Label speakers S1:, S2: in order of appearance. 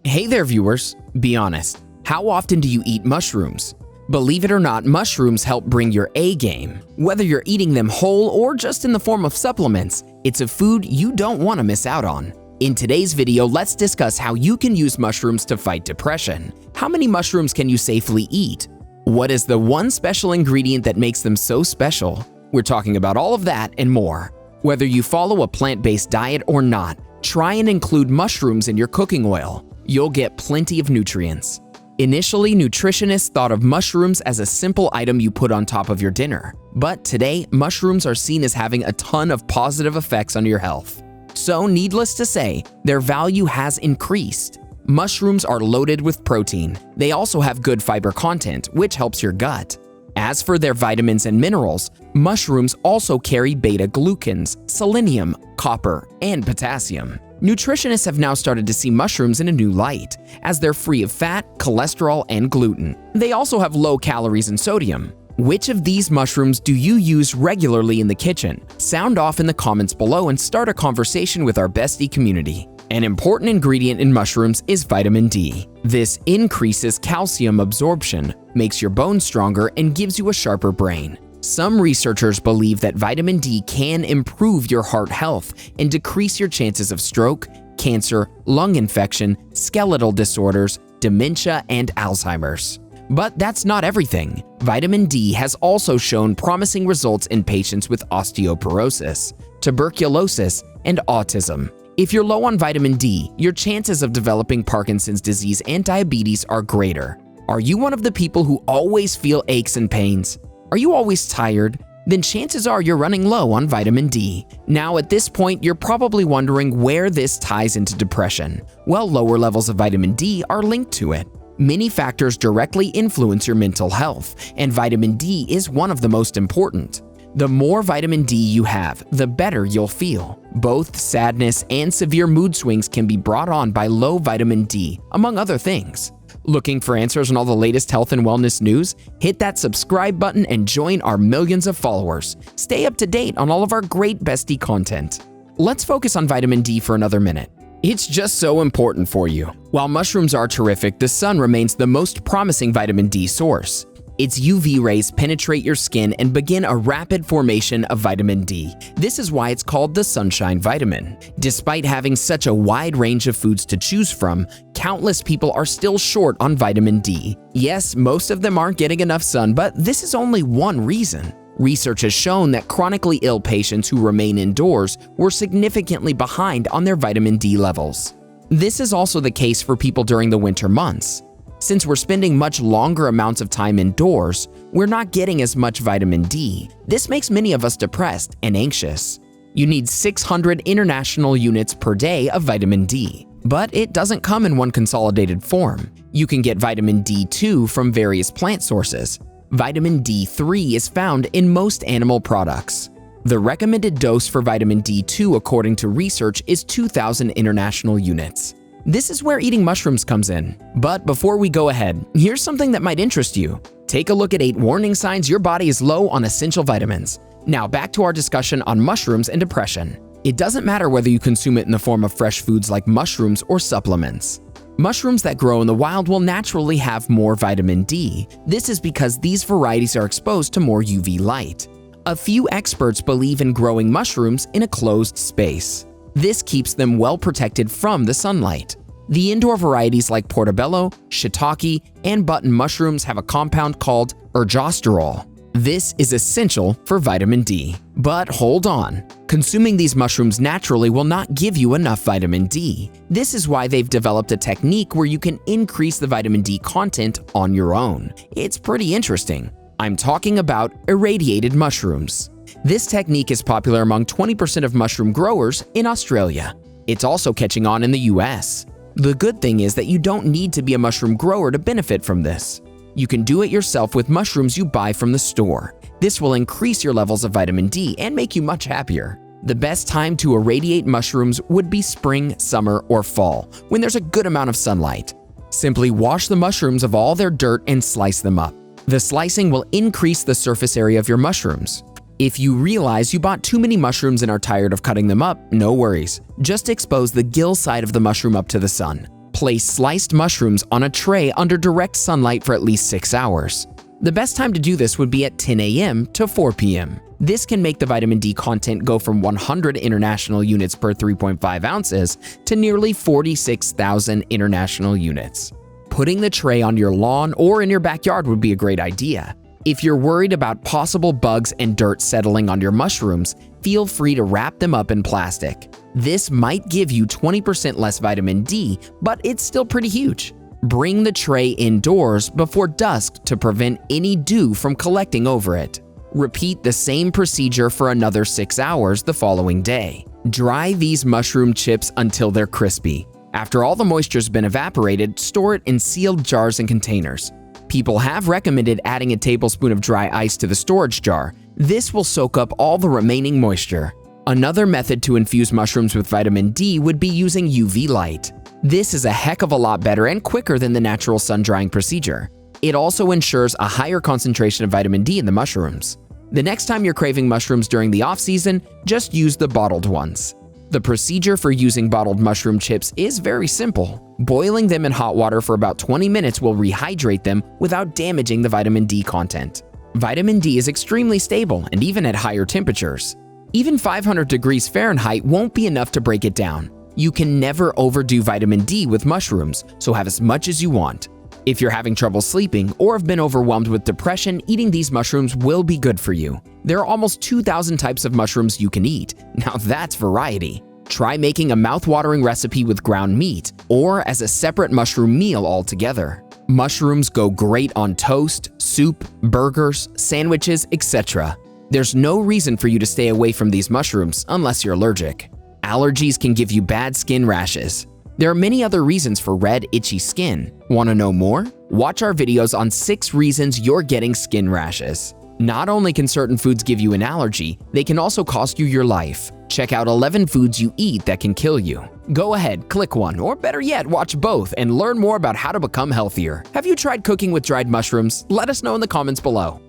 S1: Hey there viewers, be honest, how often do you eat mushrooms? Believe it or not, mushrooms help bring your A game. Whether you're eating them whole or just in the form of supplements, it's a food you don't want to miss out on. In today's video, let's discuss how you can use mushrooms to fight depression. How many mushrooms can you safely eat? What is the one special ingredient that makes them so special? We're talking about all of that and more. Whether you follow a plant-based diet or not, try and include mushrooms in your cooking oil. You'll get plenty of nutrients. Initially, nutritionists thought of mushrooms as a simple item you put on top of your dinner. But today, mushrooms are seen as having a ton of positive effects on your health. So, needless to say, their value has increased. Mushrooms are loaded with protein. They also have good fiber content, which helps your gut. As for their vitamins and minerals, mushrooms also carry beta-glucans, selenium, copper, and potassium. Nutritionists have now started to see mushrooms in a new light, as they're free of fat, cholesterol, and gluten. They also have low calories and sodium. Which of these mushrooms do you use regularly in the kitchen? Sound off in the comments below and start a conversation with our Bestie community. An important ingredient in mushrooms is vitamin D. This increases calcium absorption, makes your bones stronger, and gives you a sharper brain. Some researchers believe that vitamin D can improve your heart health and decrease your chances of stroke, cancer, lung infection, skeletal disorders, dementia, and Alzheimer's. But that's not everything. Vitamin D has also shown promising results in patients with osteoporosis, tuberculosis, and autism. If you're low on vitamin D, your chances of developing Parkinson's disease and diabetes are greater. Are you one of the people who always feel aches and pains? Are you always tired? Then chances are you're running low on vitamin D. Now, at this point, you're probably wondering where this ties into depression. Well, lower levels of vitamin D are linked to it. Many factors directly influence your mental health, and vitamin D is one of the most important. The more vitamin D you have, the better you'll feel. Both sadness and severe mood swings can be brought on by low vitamin D, among other things. Looking for answers on all the latest health and wellness news? Hit that subscribe button and join our millions of followers. Stay up to date on all of our great Bestie content. Let's focus on vitamin D for another minute. It's just so important for you. While mushrooms are terrific, the sun remains the most promising vitamin D source. Its UV rays penetrate your skin and begin a rapid formation of vitamin D. This is why it's called the sunshine vitamin. Despite having such a wide range of foods to choose from, countless people are still short on vitamin D. Yes, most of them aren't getting enough sun, but this is only one reason. Research has shown that chronically ill patients who remain indoors were significantly behind on their vitamin D levels. This is also the case for people during the winter months. Since we're spending much longer amounts of time indoors, we're not getting as much vitamin D. This makes many of us depressed and anxious. You need 600 international units per day of vitamin D. But it doesn't come in one consolidated form. You can get vitamin D2 from various plant sources. Vitamin D3 is found in most animal products. The recommended dose for vitamin D2 according to research is 2,000 international units. This is where eating mushrooms comes in. But before we go ahead, here's something that might interest you. Take a look at 8 warning signs your body is low on essential vitamins. Now back to our discussion on mushrooms and depression. It doesn't matter whether you consume it in the form of fresh foods like mushrooms or supplements. Mushrooms that grow in the wild will naturally have more vitamin D. This is because these varieties are exposed to more UV light. A few experts believe in growing mushrooms in a closed space. This keeps them well protected from the sunlight. The indoor varieties like portobello, shiitake, and button mushrooms have a compound called ergosterol. This is essential for vitamin D. But hold on, consuming these mushrooms naturally will not give you enough vitamin D. This is why they've developed a technique where you can increase the vitamin D content on your own. It's pretty interesting. I'm talking about irradiated mushrooms. This technique is popular among 20% of mushroom growers in Australia. It's also catching on in the US. The good thing is that you don't need to be a mushroom grower to benefit from this. You can do it yourself with mushrooms you buy from the store. This will increase your levels of vitamin D and make you much happier. The best time to irradiate mushrooms would be spring, summer, or fall, when there's a good amount of sunlight. Simply wash the mushrooms of all their dirt and slice them up. The slicing will increase the surface area of your mushrooms. If you realize you bought too many mushrooms and are tired of cutting them up, no worries. Just expose the gill side of the mushroom up to the sun. Place sliced mushrooms on a tray under direct sunlight for at least 6 hours. The best time to do this would be at 10 a.m. to 4 p.m. This can make the vitamin D content go from 100 international units per 3.5 ounces to nearly 46,000 international units. Putting the tray on your lawn or in your backyard would be a great idea. If you're worried about possible bugs and dirt settling on your mushrooms, feel free to wrap them up in plastic. This might give you 20% less vitamin D, but it's still pretty huge. Bring the tray indoors before dusk to prevent any dew from collecting over it. Repeat the same procedure for another 6 hours the following day. Dry these mushroom chips until they're crispy. After all the moisture's been evaporated, store it in sealed jars and containers. People have recommended adding a tablespoon of dry ice to the storage jar. This will soak up all the remaining moisture. Another method to infuse mushrooms with vitamin D would be using UV light. This is a heck of a lot better and quicker than the natural sun drying procedure. It also ensures a higher concentration of vitamin D in the mushrooms. The next time you're craving mushrooms during the off-season, just use the bottled ones. The procedure for using bottled mushroom chips is very simple. Boiling them in hot water for about 20 minutes will rehydrate them without damaging the vitamin D content. Vitamin D is extremely stable and even at higher temperatures. Even 500 degrees Fahrenheit won't be enough to break it down. You can never overdo vitamin D with mushrooms, so have as much as you want. If you're having trouble sleeping or have been overwhelmed with depression, eating these mushrooms will be good for you. There are almost 2,000 types of mushrooms you can eat. Now that's variety. Try making a mouth-watering recipe with ground meat or as a separate mushroom meal altogether. Mushrooms go great on toast, soup, burgers, sandwiches, etc. There's no reason for you to stay away from these mushrooms unless you're allergic. Allergies can give you bad skin rashes. There are many other reasons for red, itchy skin. Want to know more? Watch our videos on 6 reasons you're getting skin rashes. Not only can certain foods give you an allergy, they can also cost you your life. Check out 11 foods you eat that can kill you. Go ahead, click one, or better yet, watch both and learn more about how to become healthier. Have you tried cooking with dried mushrooms? Let us know in the comments below.